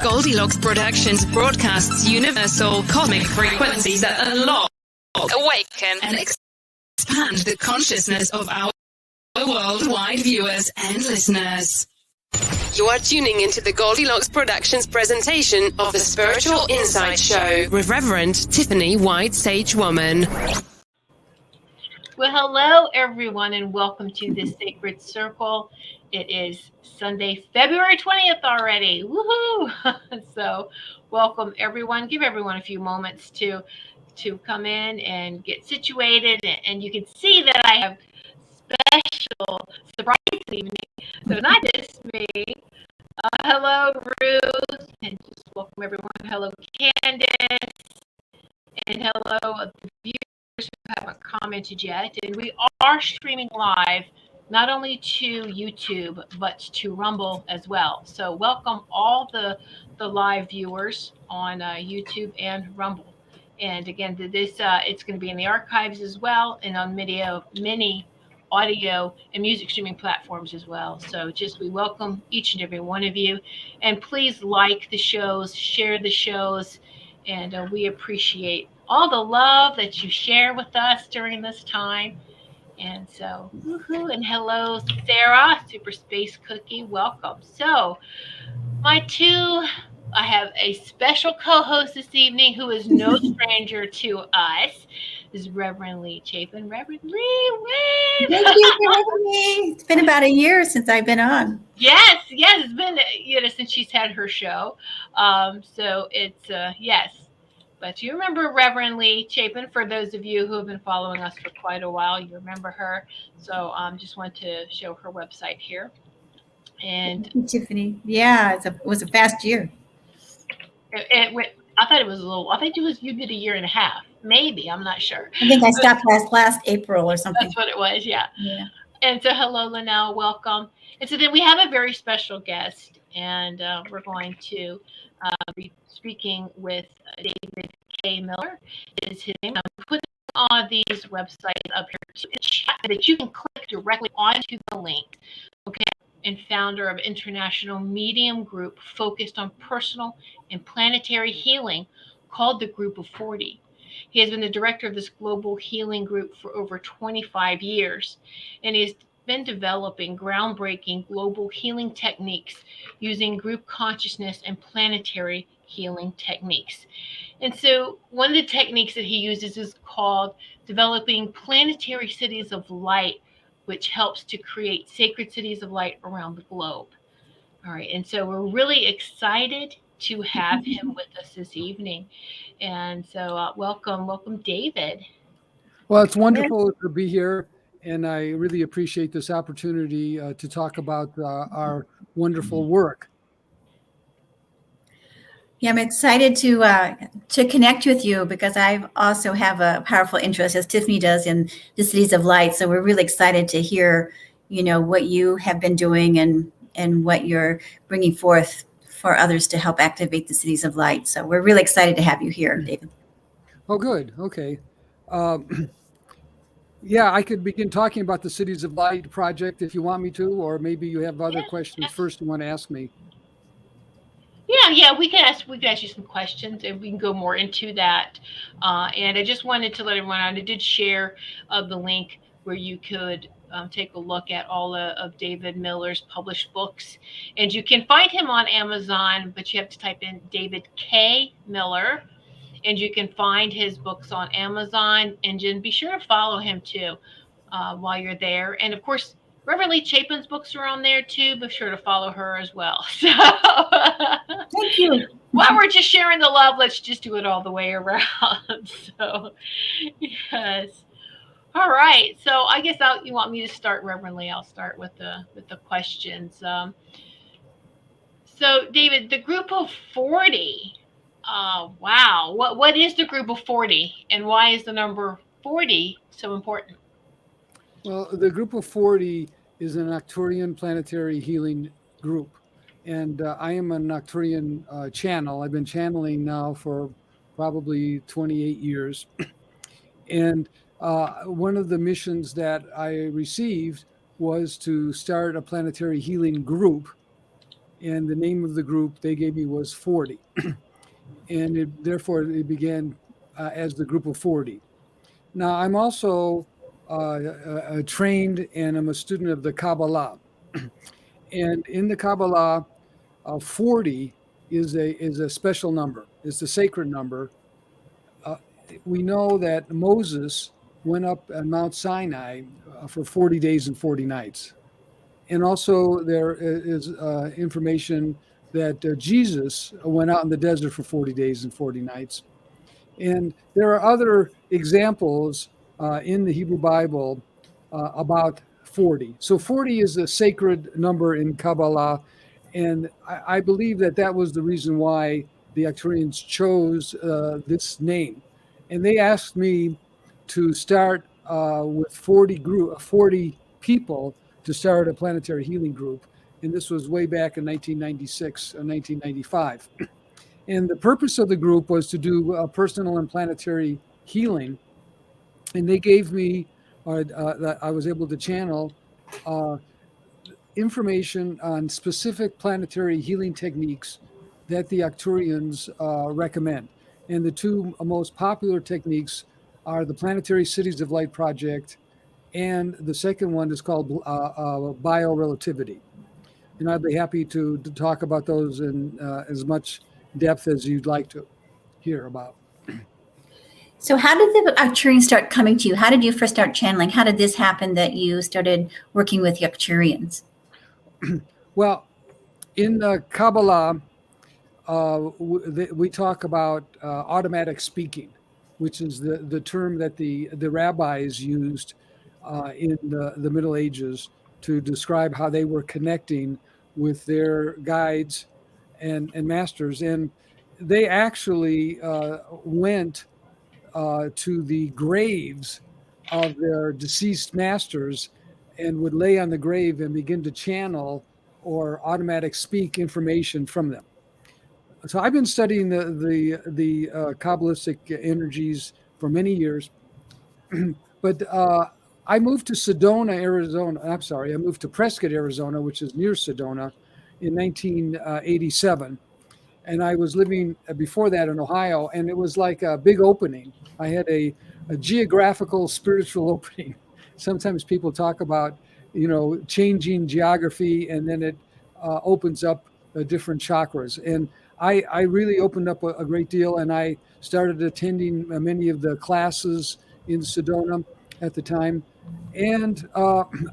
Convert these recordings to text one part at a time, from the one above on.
Goldilocks Productions broadcasts universal cosmic frequencies that unlock, awaken, and expand the consciousness of our worldwide viewers and listeners. You are tuning into the Goldilocks Productions presentation of the Spiritual Insight Show with Reverend Tiffany White Sage Woman. Well, hello, everyone, and welcome to this Sacred Circle. It is Sunday, February 20th already. Woohoo! So welcome, everyone. Give everyone a few moments to come in and get situated. And you can see that I have special surprise evening. So not just me. Hello, Ruth, and just welcome everyone. Hello, Candace, and hello, the viewers who haven't commented yet. And we are streaming live, not only to YouTube, but to Rumble as well. So welcome all the live viewers on YouTube and Rumble. And again, this it's going to be in the archives as well, and on many audio and music streaming platforms as well. So we welcome each and every one of you. And please like the shows, share the shows, and we appreciate all the love that you share with us during this time. And so, woohoo, and hello, Sarah, Super Space Cookie, welcome. So, I have a special co-host this evening who is no stranger to us. This is Reverend Lee Chapin. Reverend Lee, wave! Thank you for having me. It's been about a year since I've been on. Yes, it's been since she's had her show. So it's yes. But you remember Reverend Lee Chapin, for those of you who have been following us for quite a while, you remember her. So just want to show her website here. And thank you, Tiffany. Yeah, it was a fast year. I thought it was you did a year and a half, maybe. I'm not sure. I think I stopped last April or something. That's what it was, yeah. And so hello, Linnell, welcome. And so then we have a very special guest, and we're going to be speaking with David K. Miller is his name. I'm putting all these websites up here to chat that you can click directly onto the link. Okay. And founder of international medium group focused on personal and planetary healing called the Groupofforty. He has been the director of this global healing group for over 25 years, and he has been developing groundbreaking global healing techniques using group consciousness and planetary healing techniques. And so one of the techniques that he uses is called developing Planetary Cities of Light, which helps to create sacred cities of light around the globe. All right, and so we're really excited to have him with us this evening. And so welcome, David. Well, it's wonderful to be here, and I really appreciate this opportunity to talk about our wonderful work. Yeah, I'm excited to connect with you because I also have a powerful interest, as Tiffany does, in the cities of light. So we're really excited to hear, what you have been doing and what you're bringing forth for others to help activate the cities of light. So we're really excited to have you here, David. Oh, good. Okay. Yeah, I could begin talking about the Cities of Light project if you want me to, or maybe you have other questions first you want to ask me. Yeah, we can ask you some questions, and we can go more into that. And I just wanted to let everyone know, I did share the link where you could take a look at all of David Miller's published books. And you can find him on Amazon, but you have to type in David K. Miller, and you can find his books on Amazon. And then be sure to follow him too while you're there. And of course, Reverend Lee Chapin's books are on there too. Be sure to follow her as well. So, thank you. While we're just sharing the love, let's just do it all the way around. So, yes. All right. So I guess you want me to start, Reverend Lee. I'll start with the questions. So, David, the Groupofforty. Wow. What is the Groupofforty, and why is the number 40 so important? Well, the Groupofforty is an Arcturian planetary healing group, and I am an Arcturian channel. I've been channeling now for probably 28 years, and one of the missions that I received was to start a planetary healing group, and the name of the group they gave me was 40. And therefore it began as the Group of 40. Now, I'm also trained and I'm a student of the Kabbalah. And in the Kabbalah, 40 is a special number. It's a sacred number. We know that Moses went up on Mount Sinai for 40 days and 40 nights. And also there is information that Jesus went out in the desert for 40 days and 40 nights. And there are other examples in the Hebrew Bible about 40. So 40 is a sacred number in Kabbalah. And I believe that was the reason why the Arcturians chose this name. And they asked me to start with 40 people to start a planetary healing group. And this was way back in 1996 and 1995. And the purpose of the group was to do personal and planetary healing. And they gave me, that I was able to channel information on specific planetary healing techniques that the Arcturians recommend. And the two most popular techniques are the Planetary Cities of Light project, and the second one is called Biorelativity. And I'd be happy to talk about those in as much depth as you'd like to hear about. So how did the Arcturians start coming to you? How did you first start channeling? How did this happen that you started working with the Arcturians? Well, in the Kabbalah, we talk about automatic speaking, which is the term that the rabbis used in the Middle Ages to describe how they were connecting with their guides and masters. And they actually went to the graves of their deceased masters and would lay on the grave and begin to channel or automatic speak information from them. So I've been studying the Kabbalistic energies for many years, but I moved to Sedona, Arizona. I moved to Prescott, Arizona, which is near Sedona, in 1987. And I was living before that in Ohio, and it was like a big opening. I had a geographical, spiritual opening. Sometimes people talk about, changing geography, and then it opens up different chakras. And I really opened up a great deal, and I started attending many of the classes in Sedona at the time. And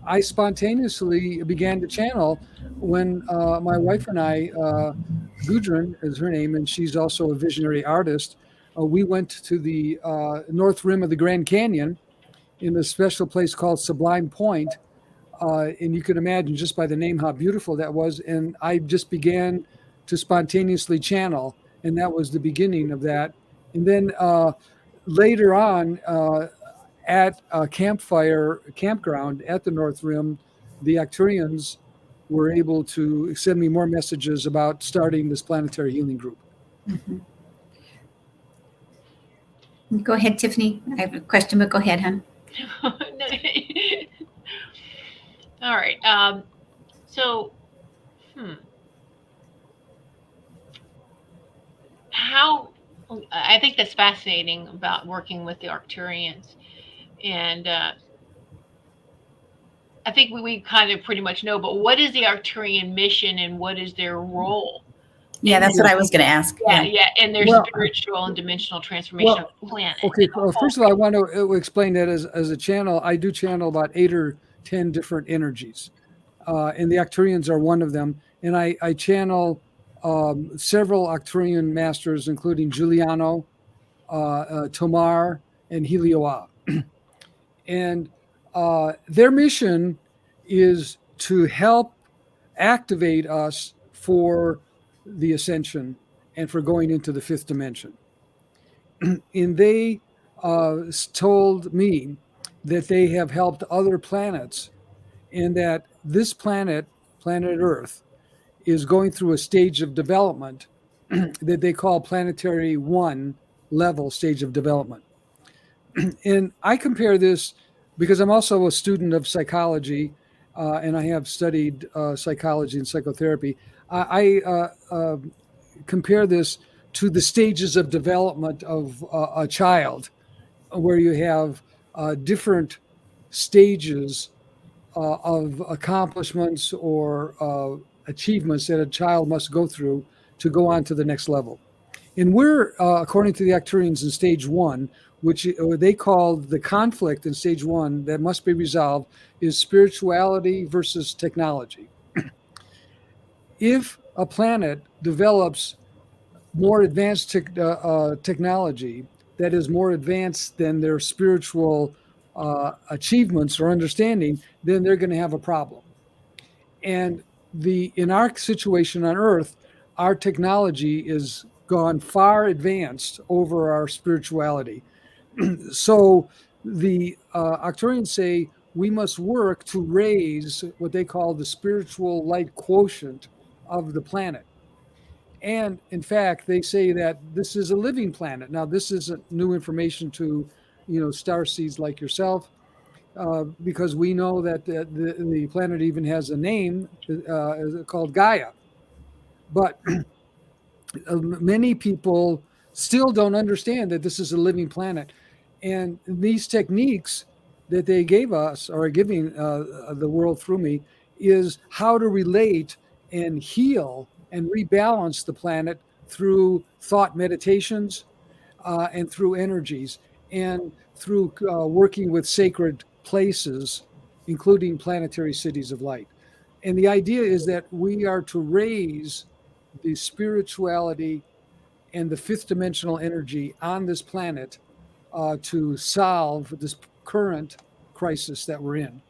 I spontaneously began to channel when my wife and I, Gudrun is her name, and she's also a visionary artist. We went to the north rim of the Grand Canyon in a special place called Sublime Point. And you can imagine just by the name how beautiful that was. And I just began to spontaneously channel, and that was the beginning of that. And then later on, at a campground at the North Rim, the Arcturians were able to send me more messages about starting this planetary healing group. Mm-hmm. Go ahead, Tiffany. I have a question, but go ahead, hon. All right. How, I think that's fascinating about working with the Arcturians. And I think we kind of pretty much know, but what is the Arcturian mission and what is their role? Yeah, that's what I was going to ask. Yeah, and their spiritual and dimensional transformation of the planet. Okay, first of all, I want to explain that as a channel, I do channel about 8 or 10 different energies. And the Arcturians are one of them. And I channel several Arcturian masters, including Giuliano, Tomar, and Helioa. And their mission is to help activate us for the ascension and for going into the 5th dimension. And they told me that they have helped other planets, and that this planet Earth, is going through a stage of development that they call Planetary 1 level stage of development. And I compare this because I'm also a student of psychology, and I have studied psychology and psychotherapy. I compare this to the stages of development of a child, where you have different stages of accomplishments or achievements that a child must go through to go on to the next level. And we're, according to the Arcturians, in stage one, which they call the conflict in stage one that must be resolved is spirituality versus technology. If a planet develops more advanced technology that is more advanced than their spiritual achievements or understanding, then they're going to have a problem. And in our situation on Earth, our technology is gone far advanced over our spirituality. So the Arcturians say we must work to raise what they call the spiritual light quotient of the planet. And in fact, they say that this is a living planet. Now, this isn't new information to, starseeds like yourself, because we know that the planet even has a name called Gaia. But many people still don't understand that this is a living planet. And these techniques that they gave us, or are giving the world through me, is how to relate and heal and rebalance the planet through thought meditations and through energies and through working with sacred places, including planetary cities of light. And the idea is that we are to raise the spirituality and the fifth dimensional energy on this planet to solve this current crisis that we're in.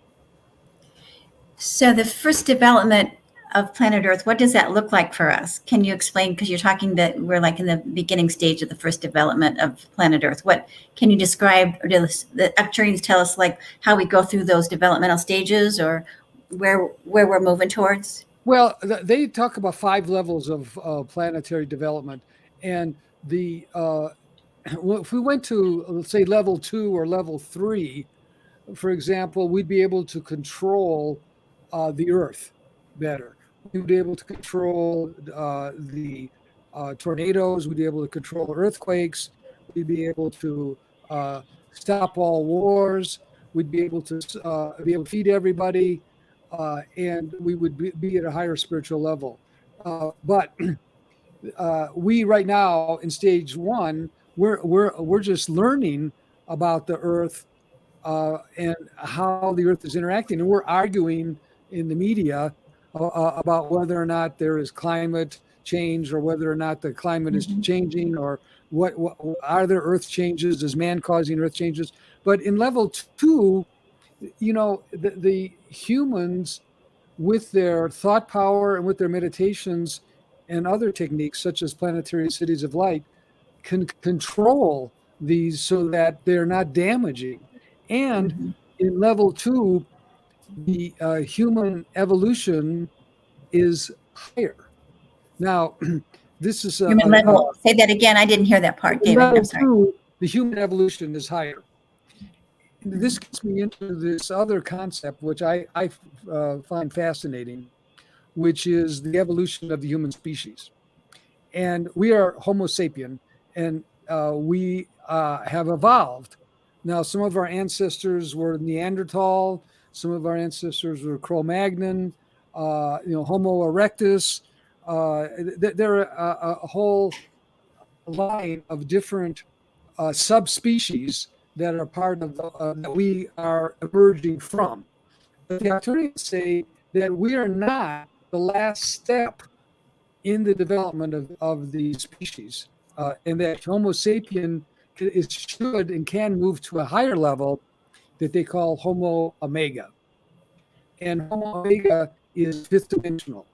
So the first development of planet Earth, what does that look like for us? Can you explain? Because you're talking that we're like in the beginning stage of the first development of planet Earth. What can you describe, or do the Arcturians tell us like how we go through those developmental stages, or where we're moving towards? Well, they talk about 5 levels of planetary development, and if we went to, let's say, level 2 or level 3, for example, we'd be able to control the Earth better. We'd be able to control the tornadoes. We'd be able to control earthquakes. We'd be able to stop all wars. We'd be able to feed everybody, and we would be at a higher spiritual level. But we right now in stage 1, we're just learning about the Earth and how the Earth is interacting, and we're arguing in the media about whether or not there is climate change, or whether or not the climate is changing, or what are there Earth changes? Is man causing Earth changes? But in level 2, the humans, with their thought power and with their meditations and other techniques such as planetary cities of light, can control these so that they're not damaging. And in level 2, the human evolution is higher. Now, this is say that again. I didn't hear that part, David. Level I'm sorry. 2, the human evolution is higher. This gets me into this other concept, which I find fascinating, which is the evolution of the human species. And we are Homo sapien, and we have evolved. Now, some of our ancestors were Neanderthal. Some of our ancestors were Cro-Magnon, Homo erectus. There are a whole line of different subspecies that are part of that we are emerging from. But the Arcturians say that we are not the last step in the development of the species, and that Homo sapien should and can move to a higher level that they call Homo omega. And Homo omega is fifth dimensional.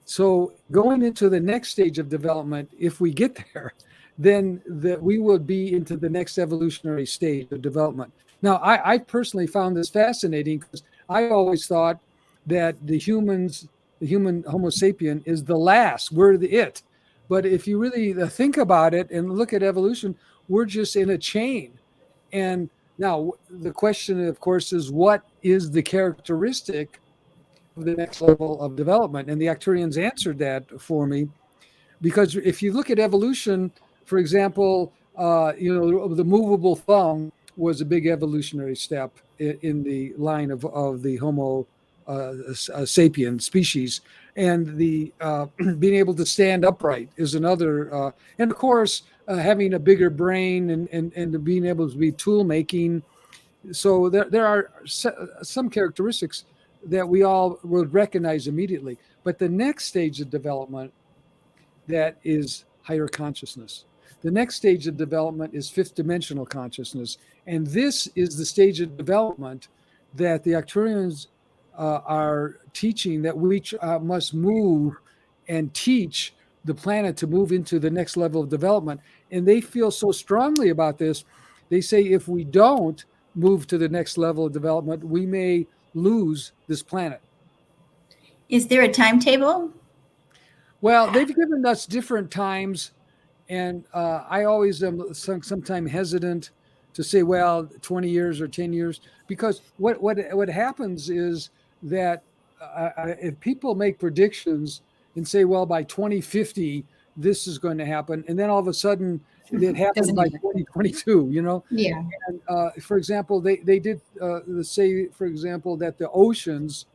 So going into the next stage of development, if we get there, then we will be into the next evolutionary stage of development. Now, I personally found this fascinating because I always thought that the human Homo sapien is the last. We're the it. But if you really think about it and look at evolution, we're just in a chain. And now the question, of course, is what is the characteristic the next level of development? And the Arcturians answered that for me, because if you look at evolution, for example, the movable thumb was a big evolutionary step in the line of the Homo sapien species, and the being able to stand upright is another, and of course having a bigger brain and being able to be tool making. So there are some characteristics that we all would recognize immediately. But the next stage of development, that is higher consciousness. The next stage of development is fifth dimensional consciousness. And this is the stage of development that the Arcturians are teaching, that we must move and teach the planet to move into the next level of development. And they feel so strongly about this. They say if we don't move to the next level of development, we may lose this planet. Is there a timetable? Well, they've given us different times, and I always am sometimes hesitant to say, well, 20 years or 10 years, because what happens is that if people make predictions and say, well, by 2050, this is going to happen, and then all of a sudden it happens by 2022, Yeah. And for example, they did say, for example, that the oceans,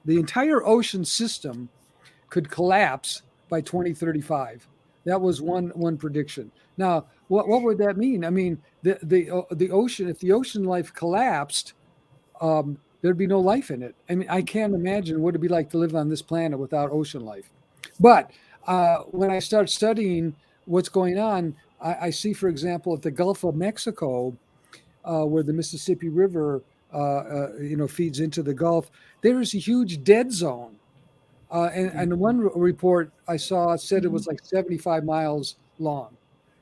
the entire ocean system could collapse by 2035. That was one prediction. Now, what would that mean? I mean, the ocean, if the ocean life collapsed, there'd be no life in it. I mean, I can't imagine what it'd be like to live on this planet without ocean life. But when I start studying what's going on, I see, for example, at the Gulf of Mexico, where the Mississippi River, feeds into the Gulf, there is a huge dead zone. And one report I saw said it was like 75 miles long.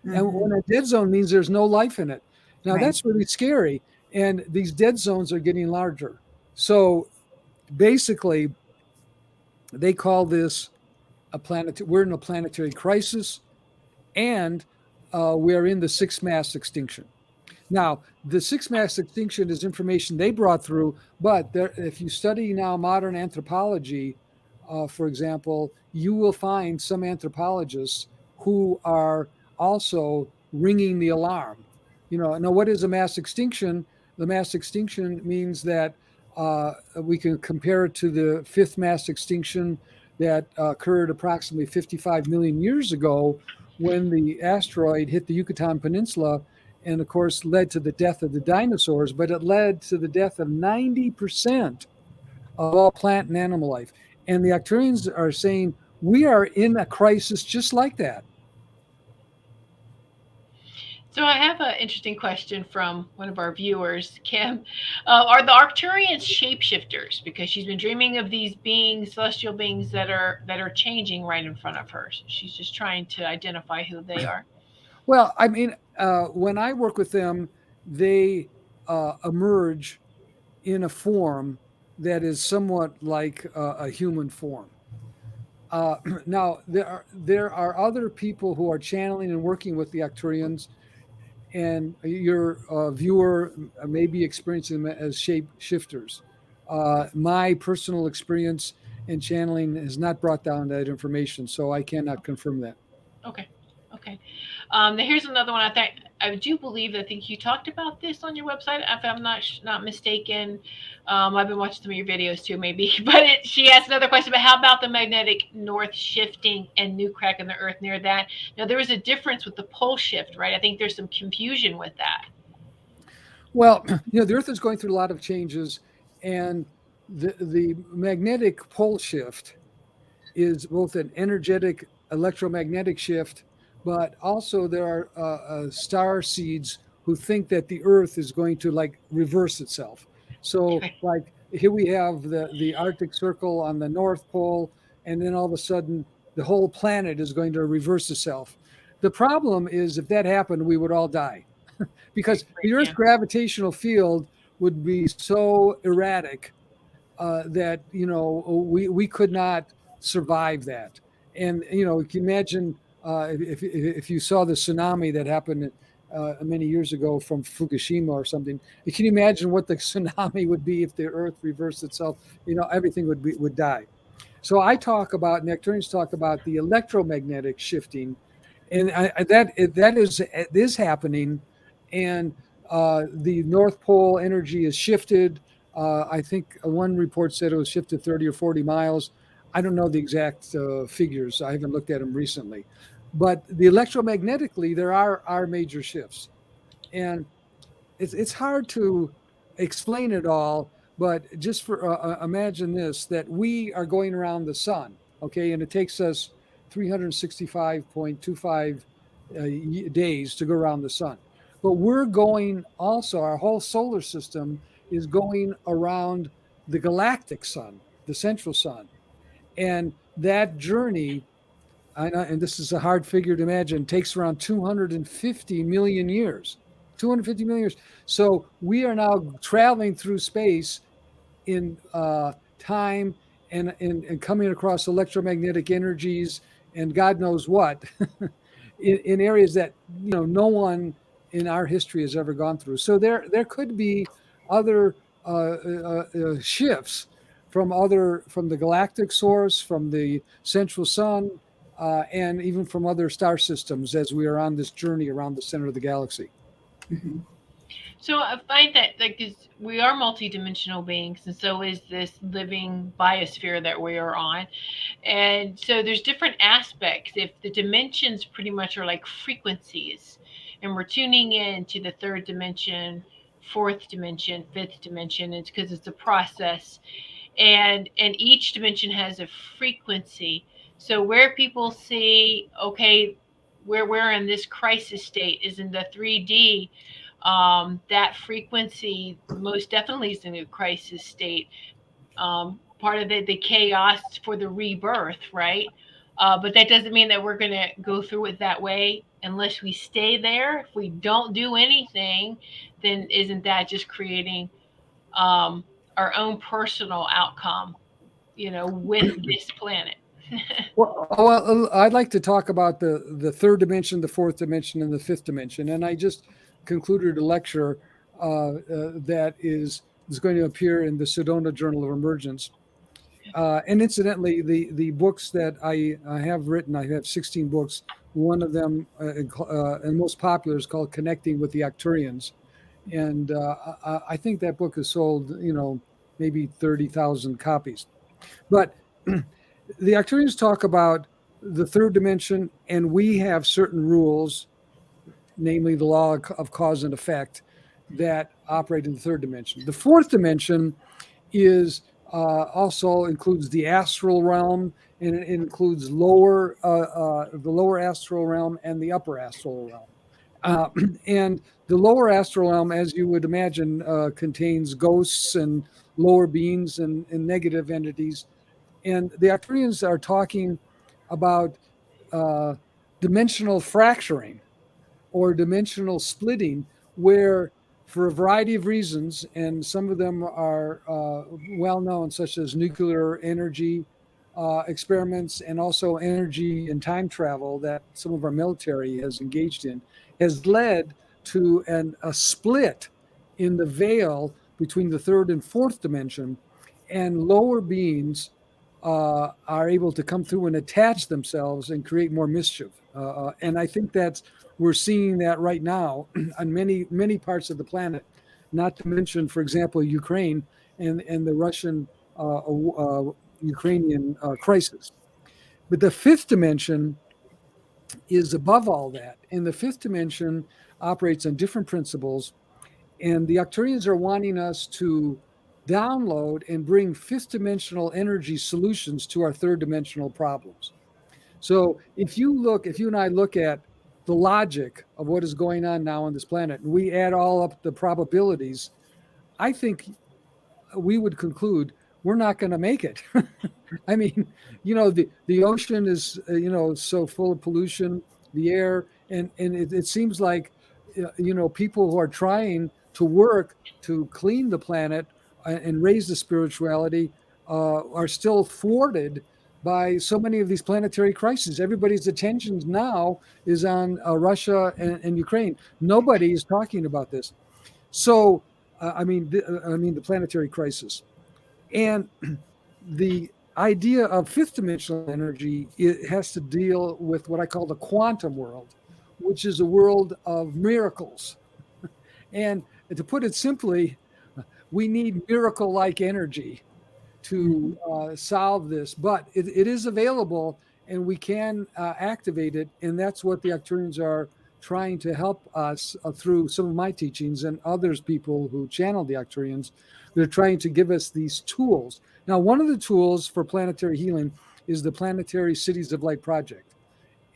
Mm-hmm. And when a dead zone means there's no life in it. Now, that's really scary. And these dead zones are getting larger. So basically, they call this we're in a planetary crisis, and we're in the sixth mass extinction. Now, the sixth mass extinction is information they brought through, but if you study now modern anthropology, for example, you will find some anthropologists who are also ringing the alarm. Now, what is a mass extinction? The mass extinction means that we can compare it to the fifth mass extinction that occurred approximately 55 million years ago, when the asteroid hit the Yucatan Peninsula and, of course, led to the death of the dinosaurs, but it led to the death of 90% of all plant and animal life. And the Arcturians are saying we are in a crisis just like that. So I have an interesting question from one of our viewers, Kim. Are the Arcturians shapeshifters? Because she's been dreaming of these beings, celestial beings that are changing right in front of her. So she's just trying to identify who they are. Well, I mean, when I work with them, they emerge in a form that is somewhat like a human form. Now, there are other people who are channeling and working with the Arcturians, and your viewer may be experiencing them as shape shifters. My personal experience in channeling has not brought down that information, so I cannot confirm that. Okay. Now here's another one. I do believe, I think you talked about this on your website, if I'm not mistaken. I've been watching some of your videos too, maybe. But she asked another question, but how about the magnetic north shifting and new crack in the earth near that? Now, there was a difference with the pole shift, right? I think there's some confusion with that. Well, the earth is going through a lot of changes, and the magnetic pole shift is both an energetic electromagnetic shift, but also there are star seeds who think that the earth is going to reverse itself. So here we have the Arctic Circle on the North Pole, and then all of a sudden the whole planet is going to reverse itself. The problem is, if that happened, we would all die because the Earth's gravitational field would be so erratic that we could not survive that. And you can imagine if you saw the tsunami that happened many years ago from Fukushima or something. Can you imagine what the tsunami would be if the Earth reversed itself? Everything would die. So I talk about, and the Arcturians talk about the electromagnetic shifting, and that is happening, and the North Pole energy is shifted. I think one report said it was shifted 30 or 40 miles. I don't know the exact figures. I haven't looked at them recently, but the electromagnetically there are major shifts, and it's hard to explain it all. But just for imagine this: that we are going around the sun, okay, and it takes us 365.25 days to go around the sun. But we're going also, our whole solar system is going around the galactic sun, the central sun. And that journey, and this is a hard figure to imagine, takes around 250 million years. 250 million years. So we are now traveling through space in time and coming across electromagnetic energies and God knows what in areas that no one in our history has ever gone through. So there could be other shifts from the galactic source, from the central sun, and even from other star systems as we are on this journey around the center of the galaxy. Mm-hmm. So I find that we are multidimensional beings, and so is this living biosphere that we are on. And so there's different aspects. If the dimensions pretty much are like frequencies, and we're tuning in to the third dimension, fourth dimension, fifth dimension, it's because it's a process. And each dimension has a frequency. So where people see, okay, where we're in this crisis state is in the 3D. That frequency most definitely is in a crisis state. Part of the chaos for the rebirth, right? But that doesn't mean that we're going to go through it that way unless we stay there. If we don't do anything, then isn't that just creating our own personal outcome, with this planet? Well, I'd like to talk about the third dimension, the fourth dimension, and the fifth dimension. And I just concluded a lecture that is going to appear in the Sedona Journal of Emergence. And incidentally, the books that I have written, I have 16 books. One of them, and most popular, is called Connecting with the Arcturians. And I think that book has sold, maybe 30,000 copies. But the Arcturians talk about the third dimension, and we have certain rules, namely the law of cause and effect, that operate in the third dimension. The fourth dimension is also includes the astral realm, and it includes the lower astral realm and the upper astral realm. And the lower astral realm, as you would imagine, contains ghosts and lower beings and negative entities. And the Arcturians are talking about dimensional fracturing or dimensional splitting, where for a variety of reasons, and some of them are well known, such as nuclear energy experiments and also energy and time travel that some of our military has engaged in, has led to a split in the veil between the third and fourth dimension, and lower beings are able to come through and attach themselves and create more mischief. And I think we're seeing that right now on many parts of the planet, not to mention, for example, Ukraine and the Russian Ukrainian crisis. But the fifth dimension is above all that. And the fifth dimension operates on different principles. And the Arcturians are wanting us to download and bring fifth dimensional energy solutions to our third dimensional problems. So if you and I look at the logic of what is going on now on this planet, and we add all up the probabilities, I think we would conclude we're not going to make it. I mean, the ocean is, so full of pollution, the air, and it seems like, people who are trying to work to clean the planet and raise the spirituality are still thwarted by so many of these planetary crises. Everybody's attention now is on Russia and Ukraine. Nobody is talking about this. So, the planetary crisis. And the idea of fifth dimensional energy, it has to deal with what I call the quantum world, which is a world of miracles. And to put it simply, we need miracle-like energy to solve this, but it is available and we can activate it. And that's what the Arcturians are trying to help us through some of my teachings and others people who channel the Arcturians. They're trying to give us these tools. Now, one of the tools for planetary healing is the Planetary Cities of Light project.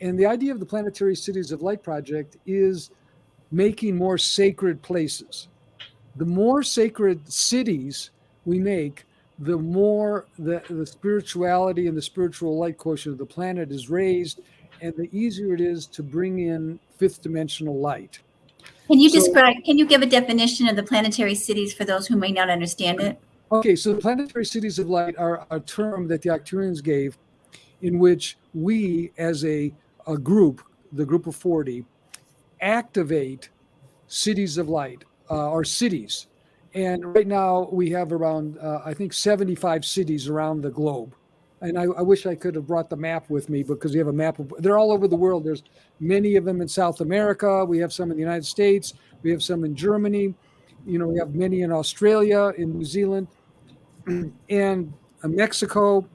And the idea of the Planetary Cities of Light project is making more sacred places. The more sacred cities we make, the more the spirituality and the spiritual light quotient of the planet is raised, and the easier it is to bring in fifth dimensional light. Can you give a definition of the planetary cities for those who may not understand it? Okay, so the Planetary Cities of Light are a term that the Arcturians gave, in which we, as a group, the Groupofforty, activate cities of light, or cities. And right now we have around, I think, 75 cities around the globe. And I wish I could have brought the map with me, because we have a map they're all over the world. There's many of them in South America. We have some in the United States. We have some in Germany. We have many in Australia, in New Zealand, and Mexico,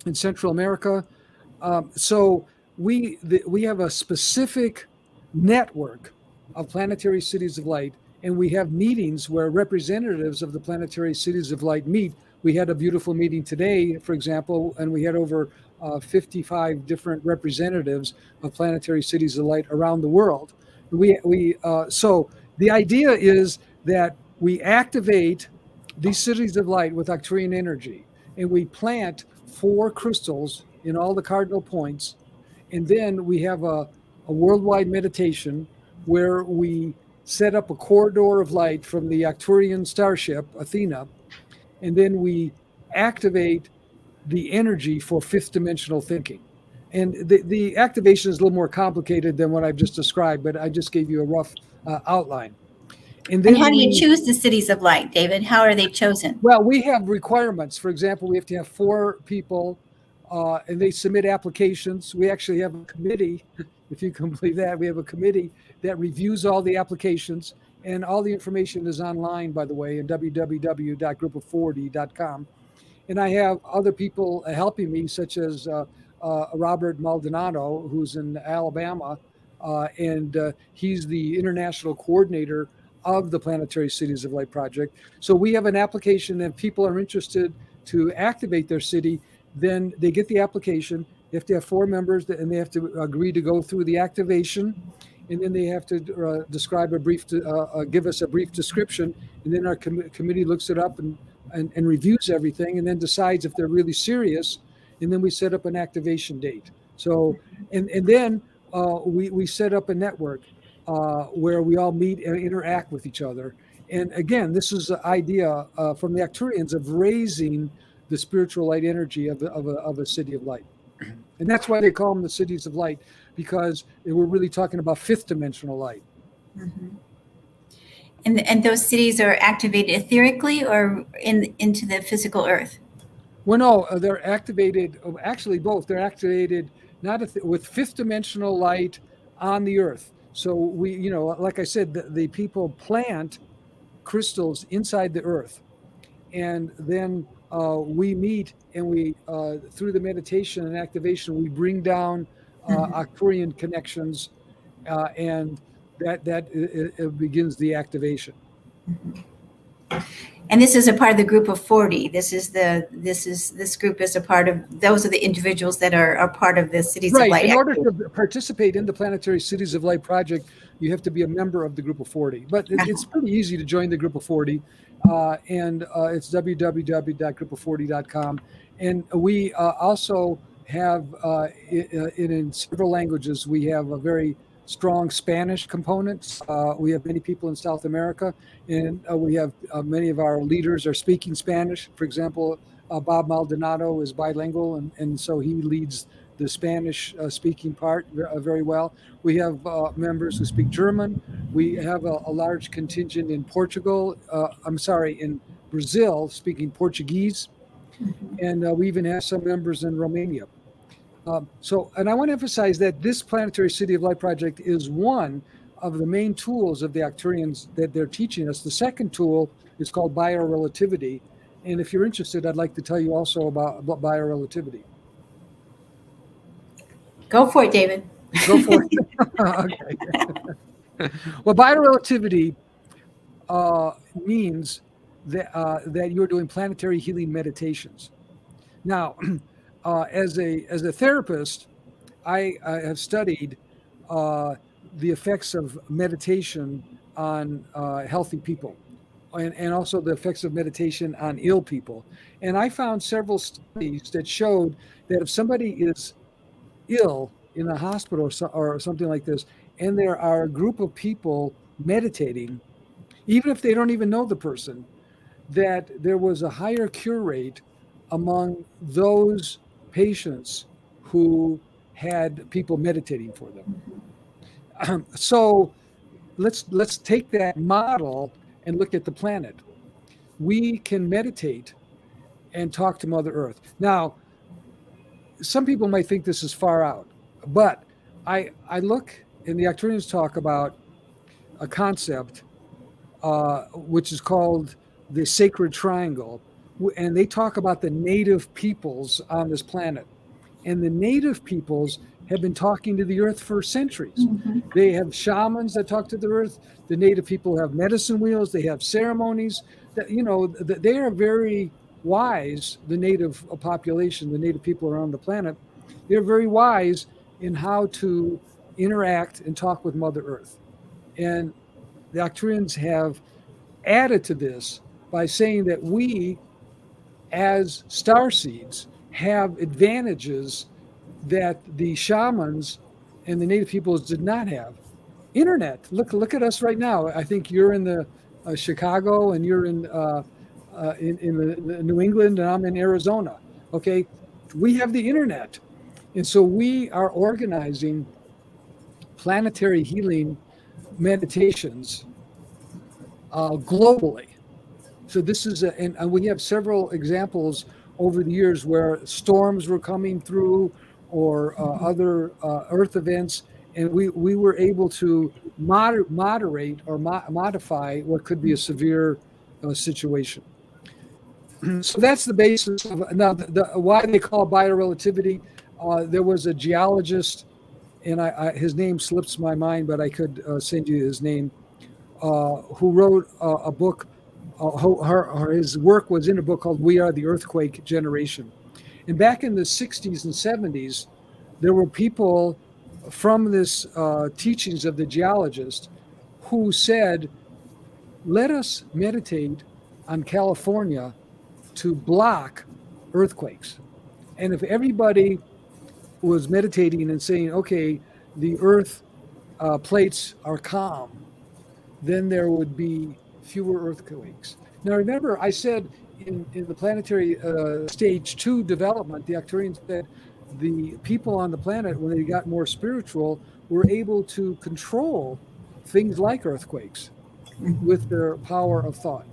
in Central America. So we have a specific network of planetary cities of light, and we have meetings where representatives of the planetary cities of light meet. We had a beautiful meeting today, for example, and we had over 55 different representatives of planetary cities of light around the world. So the idea is that we activate these cities of light with Arcturian energy, and we plant 4 crystals in all the cardinal points, and then we have a worldwide meditation where we set up a corridor of light from the Arcturian starship, Athena, and then we activate the energy for fifth dimensional thinking. And the activation is a little more complicated than what I've just described, but I just gave you a rough outline. And how do you choose the cities of light, David? How are they chosen? Well, we have requirements. For example, we have to have 4 people, and they submit applications. We actually have a committee, if you can believe that. We have a committee that reviews all the applications, and all the information is online, by the way, at www.groupofforty.com. And I have other people helping me, such as Robert Maldonado, who's in Alabama, and he's the international coordinator of the Planetary Cities of Light project. So we have an application, and if people are interested to activate their city, then they get the application. They have to have 4 members, and they have to agree to go through the activation, and then they have to give us a brief description, and then our committee looks it up and reviews everything, and then decides if they're really serious, and then we set up an activation date. So, and then we set up a network where we all meet and interact with each other. And again, this is the idea from the Arcturians of raising the spiritual light energy of a city of light. And that's why they call them the cities of light, because we're really talking about fifth dimensional light. Mm-hmm. And those cities are activated etherically or into the physical earth? Well, no, they're activated, actually both. They're activated with fifth dimensional light on the earth. So we, like I said, the people plant crystals inside the earth, and then we meet, and we through the meditation and activation, we bring down Arcturian connections, and that it begins the activation. Mm-hmm. And this is a part of the Groupofforty. This group is a part of, those are the individuals that are part of the Cities of Light. In order to participate in the Planetary Cities of Light project, you have to be a member of the Groupofforty. But it's pretty easy to join the Groupofforty, and it's www.groupofforty.com. And we also have, in several languages, we have a very strong Spanish components. We have many people in South America, and we have many of our leaders are speaking Spanish. For example, Bob Maldonado is bilingual, and so he leads the Spanish speaking part very well. We have members who speak German. We have a large contingent in Portugal. In Brazil speaking Portuguese, and we even have some members in Romania. And I want to emphasize that this Planetary City of Light project is one of the main tools of the Arcturians that they're teaching us. The second tool is called Biorelativity. And if you're interested, I'd like to tell you also about Biorelativity. Go for it, David. Go for it. Okay. Well, Biorelativity means that you're doing planetary healing meditations. Now, as a therapist, I have studied the effects of meditation on healthy people, and also the effects of meditation on ill people. And I found several studies that showed that if somebody is ill in a hospital or something like this, and there are a group of people meditating, even if they don't even know the person, that there was a higher cure rate among those patients who had people meditating for them. So let's take that model and look at the planet. We can meditate and talk to Mother Earth. Now, some people might think this is far out, but I look, and the Arcturians talk about a concept which is called the sacred triangle, and they talk about the native peoples on this planet. And the native peoples have been talking to the earth for centuries. Mm-hmm. They have shamans that talk to the earth. The native people have medicine wheels. They have ceremonies. They are very wise, the native population, the native people around the planet. They're very wise in how to interact and talk with Mother Earth. And the Arcturians have added to this by saying that we, as starseeds, have advantages that the shamans and the native peoples did not have. Internet. Look at us right now. I think you're in the Chicago, and you're in the New England, and I'm in Arizona. Okay, we have the internet, and so we are organizing planetary healing meditations globally. So this is and we have several examples over the years where storms were coming through, or other Earth events, and we were able to moderate or modify what could be a severe situation. So that's the basis of now why they call it biorelativity. There was a geologist, and his name slips my mind, but I could send you his name, who wrote a book. His work was in a book called "We Are the Earthquake Generation." And back in the 60s and 70s, there were people from this teachings of the geologist who said, let us meditate on California to block earthquakes. And if everybody was meditating and saying, okay, the earth plates are calm, then there would be fewer earthquakes. Now remember, I said in the planetary stage 2 development, the Arcturians said the people on the planet, when they got more spiritual, were able to control things like earthquakes with their power of thought.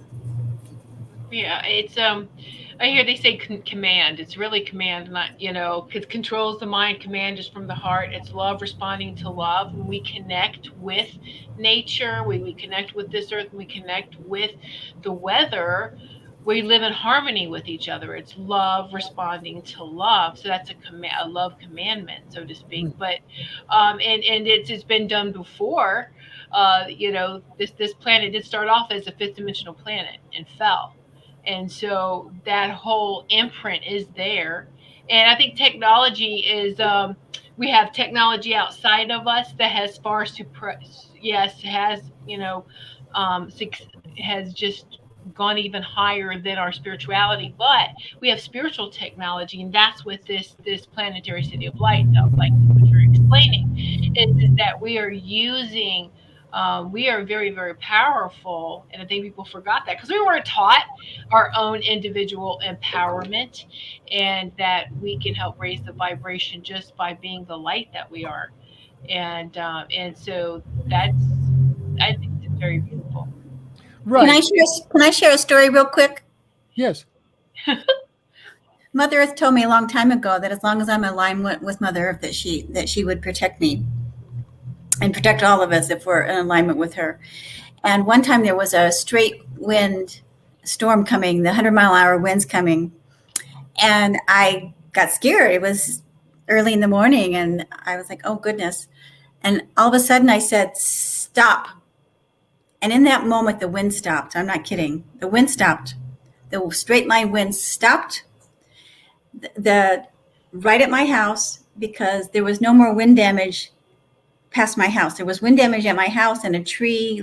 Yeah, it's I hear they say command. It's really command, not, because controls the mind. Command is from the heart. It's love responding to love. When we connect with nature, we connect with this earth, we connect with the weather, we live in harmony with each other. It's love responding to love. So that's a love commandment, so to speak. But and it's been done before. This planet did start off as a fifth dimensional planet and fell. And so that whole imprint is there. And I think technology is, we have technology outside of us that has has just gone even higher than our spirituality. But we have spiritual technology, and that's what this Planetary City of Light, like what you're explaining, is that we are using We are very, very powerful. And I think people forgot that because we weren't taught our own individual empowerment and that we can help raise the vibration just by being the light that we are. And so that's, I think it's very beautiful. Right. Can I share a story real quick? Yes. Mother Earth told me a long time ago that as long as I'm in alignment with Mother Earth, that she would protect me and protect all of us if we're in alignment with her. And one time there was a straight wind storm coming, the 100-mile-an-hour winds coming, and I got scared. It was early in the morning, and I was like, "Oh goodness!" And all of a sudden, I said, "Stop!" And in that moment, the wind stopped. I'm not kidding. The wind stopped. The straight line wind stopped. The right at my house, because there was no more wind damage past my house. There was wind damage at my house, and a tree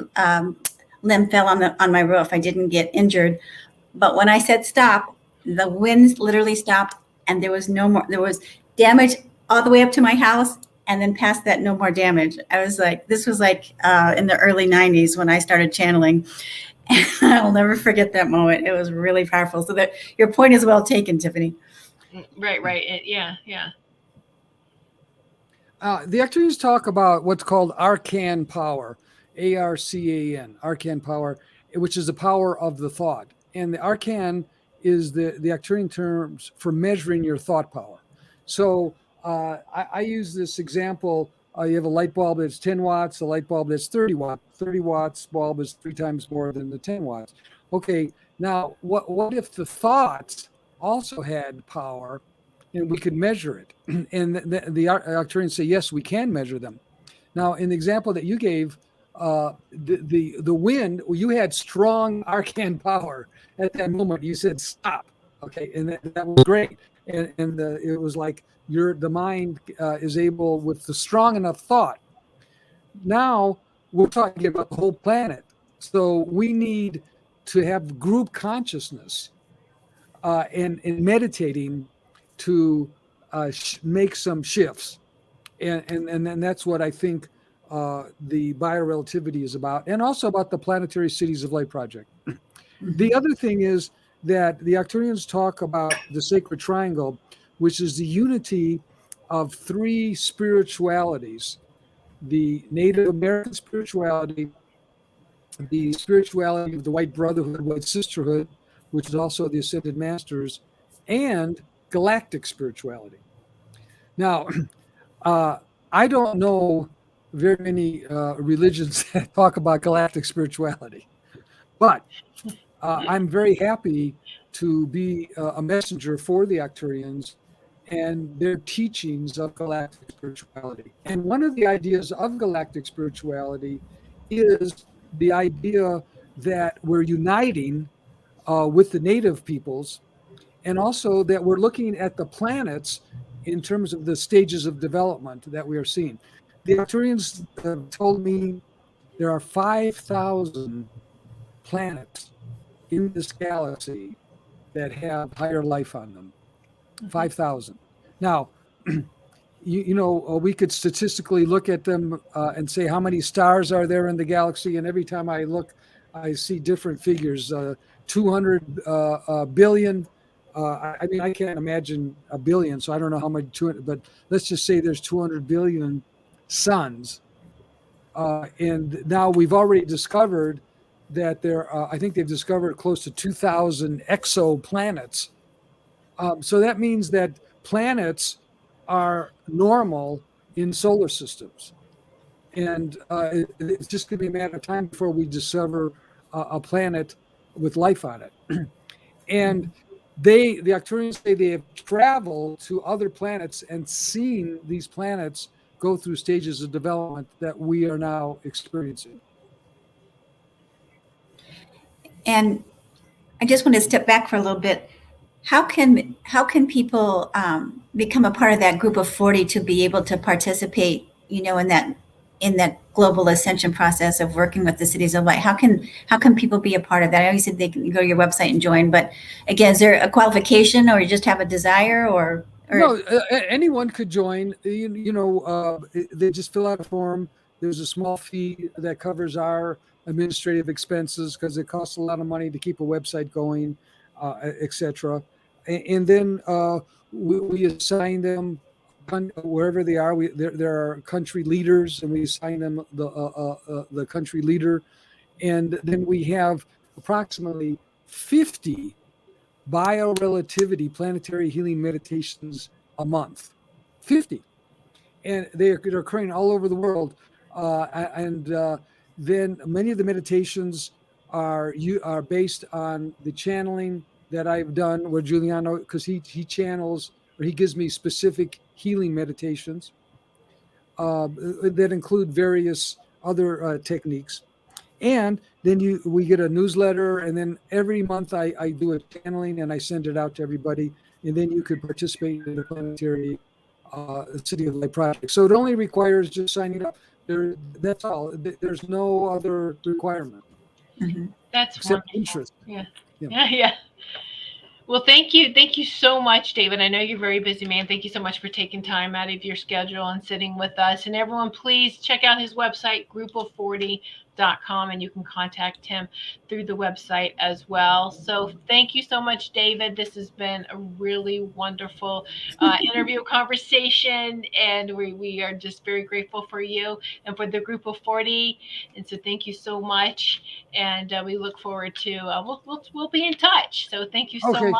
limb fell on my roof. I didn't get injured, but when I said stop, the wind literally stopped, and there was no more. There was damage all the way up to my house, and then past that, no more damage. I was like, this was like in the early 90s when I started channeling. And I'll never forget that moment. It was really powerful. So that your point is well taken, Tiffany. Right. Yeah. The Arcturians talk about what's called arcan power, ARCAN, arcan power, which is the power of the thought. And the arcan is the Arcturian terms for measuring your thought power. So I use this example. You have a light bulb that's 10 watts, a light bulb that's 30 watts. 30 watts bulb is 3 times more than the 10 watts. Okay, now what if the thoughts also had power and we could measure it? And the Arcturians say, yes, we can measure them. Now, in the example that you gave, the wind, you had strong arcan power at that moment. You said stop, okay, and that was great. And it was like the mind is able, with the strong enough thought. Now we're talking about the whole planet, so we need to have group consciousness and meditating to make some shifts, and that's what I think the Biorelativity is about, and also about the Planetary Cities of Light project. The other thing is that the Arcturians talk about the sacred triangle, which is the unity of 3 spiritualities: the Native American spirituality, the spirituality of the White Brotherhood, White Sisterhood, which is also the Ascended Masters, and galactic spirituality. Now, I don't know very many religions that talk about galactic spirituality, but I'm very happy to be a messenger for the Arcturians and their teachings of galactic spirituality. And one of the ideas of galactic spirituality is the idea that we're uniting with the native peoples, and also that we're looking at the planets in terms of the stages of development that we are seeing. The Arcturians have told me there are 5,000 planets in this galaxy that have higher life on them. 5,000. Now, we could statistically look at them and say how many stars are there in the galaxy, and every time I look, I see different figures. 200 billion. I can't imagine a billion, so I don't know how much 200, but let's just say there's 200 billion suns. And now we've already discovered that I think they've discovered close to 2,000 exoplanets. So that means that planets are normal in solar systems. And it's just going to be a matter of time before we discover a planet with life on it. And the Arcturians say they have traveled to other planets and seen these planets go through stages of development that we are now experiencing. And I just want to step back for a little bit. How can people become a part of that group of 40 to be able to participate, in that global ascension process of working with the cities of light? How can people be a part of that? I know you said they can go to your website and join, but again, is there a qualification, or you just have a desire, or? No, anyone could join. They just fill out a form. There's a small fee that covers our administrative expenses because it costs a lot of money to keep a website going, etc. And then we assign them wherever they are. There are country leaders, and we assign them the country leader, and then we have approximately 50 biorelativity planetary healing meditations a month. 50, and they're occurring all over the world, and then many of the meditations are based on the channeling that I've done with Giuliano, because he channels, or he gives me specific healing meditations that include various other techniques. And then we get a newsletter, and then every month I do a channeling and I send it out to everybody, and then you could participate in the Planetary City of Light project. So it only requires just signing up. That's all. There's no other requirement. Mm-hmm. That's except wonderful. interest. Yeah. Well, thank you so much, David. I know you're a very busy man. Thank you so much for taking time out of your schedule and sitting with us. And everyone, please check out his website, Groupofforty.com, and you can contact him through the website as well. So thank you so much, David. This has been a really wonderful interview conversation, and we are just very grateful for you and for the Group of 40. And so thank you so much. And we look forward to we'll be in touch. So thank you so much.